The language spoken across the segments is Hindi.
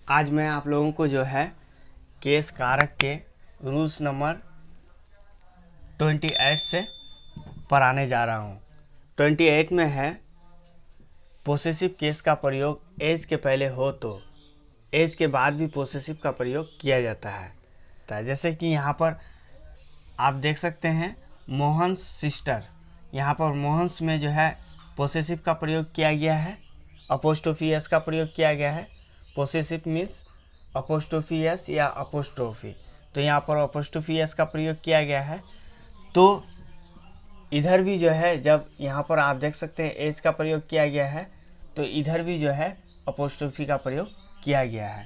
आज मैं आप लोगों को जो है केस कारक के रूल्स नंबर 28 से पढ़ाने जा रहा हूँ। 28 में है पोसेसिव केस का प्रयोग एज के पहले हो तो एज के बाद भी पोसेसिव का प्रयोग किया जाता है। जैसे कि यहाँ पर आप देख सकते हैं मोहन्स सिस्टर, यहाँ पर मोहन्स में जो है पोसेसिव का प्रयोग किया गया है, अपोस्ट्रोफी एस का प्रयोग किया गया है। पोसेसिव मीन्स अपोस्ट्रोफी एस या अपोस्ट्रोफी, तो यहाँ पर अपोस्ट्रोफी एस का प्रयोग किया गया है। तो इधर भी जो है जब यहाँ पर आप देख सकते हैं एज का प्रयोग किया गया है, तो इधर भी जो है अपोस्ट्रोफी का प्रयोग किया गया है।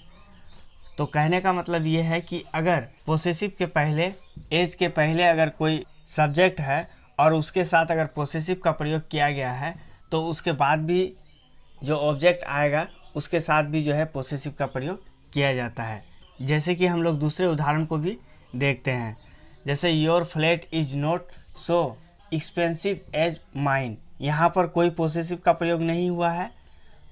तो कहने का मतलब ये है कि अगर पोसेसिव के पहले एज के पहले अगर कोई सब्जेक्ट है और उसके साथ अगर पोसेसिव का प्रयोग किया गया है, तो उसके बाद भी जो ऑब्जेक्ट आएगा उसके साथ भी जो है पोसेसिव का प्रयोग किया जाता है। जैसे कि हम लोग दूसरे उदाहरण को भी देखते हैं। जैसे your flat is not so expensive as mine, यहाँ पर कोई पोसेसिव का प्रयोग नहीं हुआ है,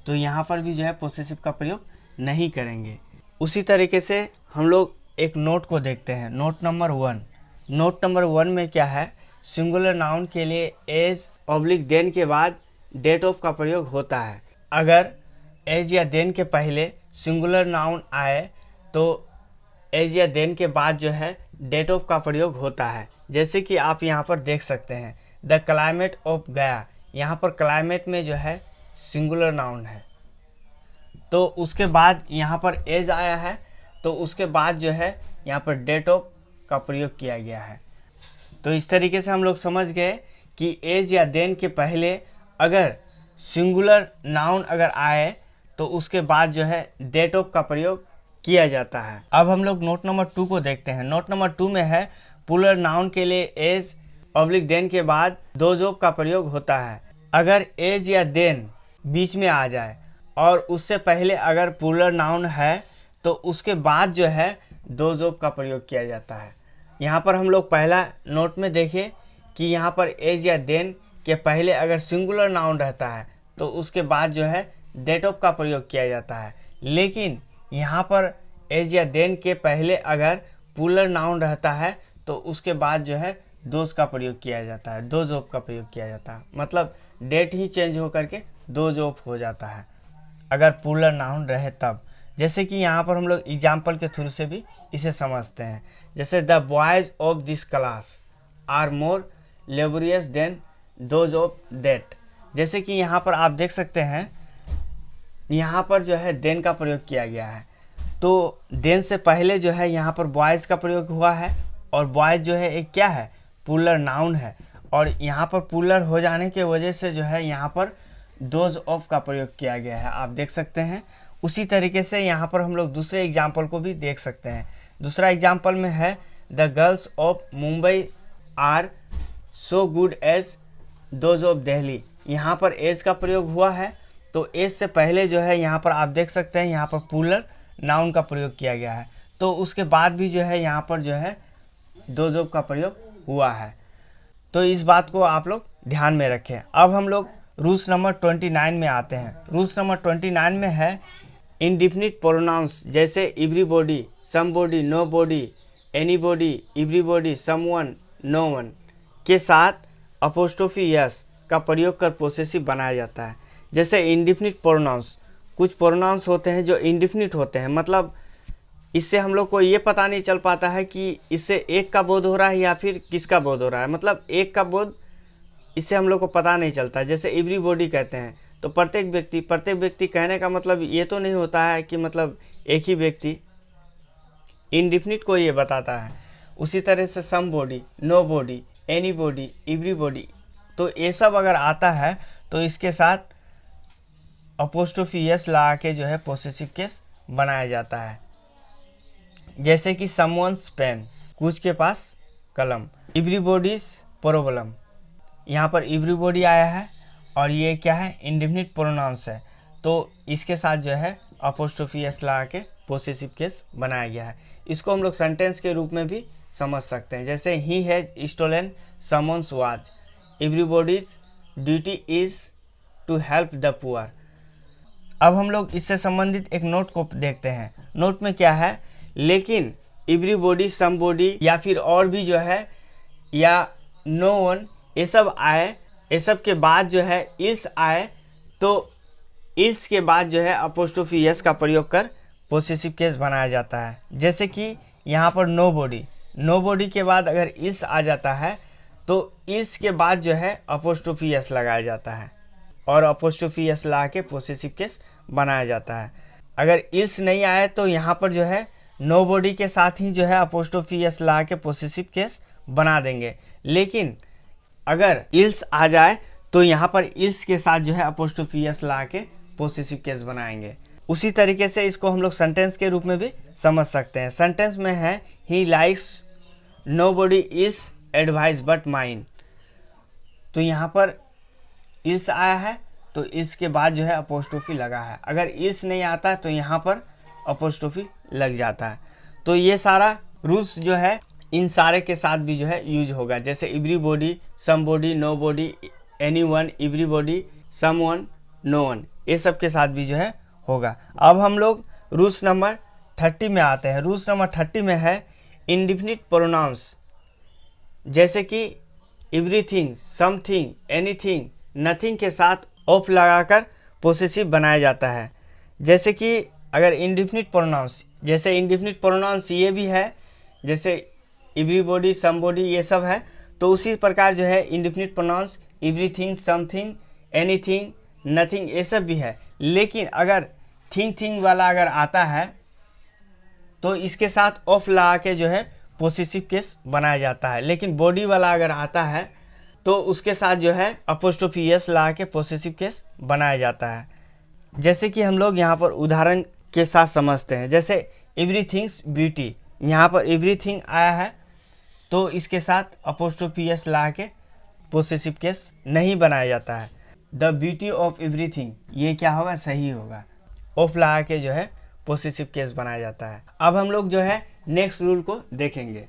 तो यहाँ पर भी जो है पोसेसिव का प्रयोग नहीं करेंगे। उसी तरीके से हम लोग एक नोट को देखते हैं, नोट नंबर 1। नोट नंबर 1 में क्या है, सिंगुलर नाउन के लिए एज ऑब्लिक देन के बाद डेट ऑफ का प्रयोग होता है। अगर एज या देन के पहले सिंगुलर नाउन आए तो एज या देन के बाद जो है डेट ऑफ का प्रयोग होता है। जैसे कि आप यहाँ पर देख सकते हैं द क्लाइमेट ऑफ गया, यहाँ पर क्लाइमेट में जो है सिंगुलर नाउन है, तो उसके बाद यहाँ पर एज आया है, तो उसके बाद जो है यहाँ पर डेट ऑफ का प्रयोग किया गया है। तो इस तरीके से हम लोग समझ गए कि एज या देन के पहले अगर सिंगुलर नाउन अगर आए तो उसके बाद जो है डेट ऑफ का प्रयोग किया जाता है। अब हम लोग नोट नंबर 2 को देखते हैं। नोट नंबर 2 में है प्लूरल नाउन के लिए एज ऑब्लिक देन के बाद डोज ऑफ का प्रयोग होता है। अगर एज या देन बीच में आ जाए और उससे पहले अगर प्लूरल नाउन है तो उसके बाद जो है डोज ऑफ का प्रयोग किया जाता है। यहाँ पर हम लोग पहला नोट में देखें कि यहाँ पर एज या देन के पहले अगर सिंगुलर नाउन रहता है तो उसके बाद जो है डेट ऑफ का प्रयोग किया जाता है। लेकिन यहाँ पर एज या देन के पहले अगर प्लूरल नाउन रहता है तो उसके बाद जो है डोज का प्रयोग किया जाता है, डोज ऑफ का प्रयोग किया जाता है। मतलब डेट ही चेंज हो करके डोज ऑफ हो जाता है अगर प्लूरल नाउन रहे तब। जैसे कि यहाँ पर हम लोग एग्जाम्पल के थ्रू से भी इसे समझते हैं। जैसे the boys of this class are more laborious than those of that. जैसे कि यहाँ पर आप देख सकते हैं यहाँ पर जो है देन का प्रयोग किया गया है, तो देन से पहले जो है यहाँ पर बॉयज़ का प्रयोग हुआ है, और बॉयज़ जो है एक क्या है, प्लूरल नाउन है, और यहाँ पर प्लूरल हो जाने के वजह से जो है यहाँ पर डोज ऑफ का प्रयोग किया गया है, आप देख सकते हैं। उसी तरीके से यहाँ पर हम लोग दूसरे एग्जाम्पल को भी देख सकते हैं। दूसरा एग्जाम्पल में है the girls of Mumbai are so good as those of Delhi. यहाँ पर एज का प्रयोग हुआ है, तो एज से पहले जो है यहाँ पर आप देख सकते हैं यहाँ पर प्लूरल नाउन का प्रयोग किया गया है, तो उसके बाद भी जो है यहाँ पर जो है डोज ऑफ का प्रयोग हुआ है। तो इस बात को आप लोग ध्यान में रखें। अब हम लोग रूल्स नंबर 29 में आते हैं। रूल्स नंबर 29 में है इंडिफिनिट प्रोनाउंस, जैसे everybody, somebody, nobody, anybody, everybody, someone, no one के साथ अपोस्ट्रोफी यस का प्रयोग कर पोसेसिव बनाया जाता है। जैसे इंडिफिनिट प्रोनाउंस, कुछ प्रोनाउंस होते हैं जो इंडिफिनिट होते हैं, मतलब इससे हम लोग को ये पता नहीं चल पाता है कि इससे एक का बोध हो रहा है या फिर किसका बोध हो रहा है, मतलब एक का बोध इससे हम लोग को पता नहीं चलता। जैसे एवरीबॉडी कहते हैं तो प्रत्येक व्यक्ति कहने का मतलब ये तो नहीं होता है कि मतलब एक ही व्यक्ति, इंडिफिनिट को ये बताता है। उसी तरह से somebody, no body, any body, everybody, तो ये सब अगर आता है तो इसके साथ अपोस्ट्रोफी यस लगा के जो है पोसेसिव केस बनाया जाता है। जैसे कि समवन्स पेन, कुछ के पास कलम, एवरीबॉडीज प्रॉब्लम, यहाँ पर एवरीबॉडी आया है और ये क्या है, इंडिफिनिट प्रोनाउंस है, तो इसके साथ जो है अपोस्ट्रोफी यस लगा के पोसेसिव केस बनाया गया है। इसको हम लोग सेंटेंस के रूप में भी समझ सकते हैं। जैसे ही has stolen someone's watch, everybody's duty is to help the poor. अब हम लोग इससे संबंधित एक नोट को देखते हैं। नोट में क्या है, लेकिन एवरीबॉडी, समबॉडी या फिर और भी जो है, या नो वन, ये सब आए, ये सब के बाद जो है इल्स आए, तो इल्स के बाद जो है अपोस्ट्रोफी एस का प्रयोग कर पोसेसिव केस बनाया जाता है। जैसे कि यहाँ पर नो बॉडी, नो बॉडी के बाद अगर इल्स आ जाता है तो इल्स के बाद जो है अपोस्ट्रोफी एस लगाया जाता है और अपोस्ट्रोफी एस ला के पोसेसिव केस बनाया जाता है। अगर इल्स नहीं आए तो यहाँ पर जो है नो बॉडी के साथ ही जो है अपोस्ट्रोफी एस ला के पोसेसिव केस बना देंगे। लेकिन अगर इल्स आ जाए तो यहाँ पर इल्स के साथ जो है अपोस्ट्रोफी एस ला के पोसेसिव केस बनाएंगे। उसी तरीके से इसको हम लोग सेंटेंस के रूप में भी समझ सकते हैं। सेंटेंस में है he likes nobody is advice but mine, तो यहाँ पर इल्स आया है तो इल्स के बाद जो है अपोस्ट्रोफी लगा है। अगर इल्स नहीं आता तो यहाँ पर अपोस्ट्रोफी लग जाता है। तो ये सारा रूल्स जो है इन सारे के साथ भी जो है यूज होगा। जैसे everybody, somebody, nobody, anyone, everybody, someone, no one, ये सब के साथ भी जो है होगा। अब हम लोग रूल्स नंबर 30 में आते हैं। रूल्स नंबर 30 में है इंडिफिनिट प्रोनाउंस, जैसे कि एवरीथिंग, समथिंग, एनीथिंग, नथिंग के साथ ऑफ लगाकर पोसेसिव बनाया जाता है। जैसे कि अगर इंडिफिनिट प्रोनाउंस, जैसे इंडिफिनिट प्रोनाउंस ये भी है, जैसे एवरीबॉडी, समबॉडी, ये सब है, तो उसी प्रकार जो है indefinite pronouns everything, something, anything, nothing, ये सब भी है। लेकिन अगर थिंग वाला अगर आता है तो इसके साथ ऑफ लगा के जो है पोसेसिव केस बनाया जाता है। लेकिन बॉडी वाला अगर आता है तो उसके साथ जो है अपोस्ट्रोफी एस लगा के पोसेसिव केस बनाया जाता है। जैसे कि हम लोग यहाँ पर उदाहरण के साथ समझते हैं। जैसे एवरीथिंग्स ब्यूटी, यहाँ पर एवरीथिंग आया है तो इसके साथ अपोस्ट्रोफी एस लगा के पोसेसिव केस नहीं बनाया जाता है। द ब्यूटी ऑफ एवरीथिंग, ये क्या होगा, सही होगा, ऑफ लगा के जो है पोसेसिव केस बनाया जाता है। अब हम लोग जो है नेक्स्ट रूल को देखेंगे।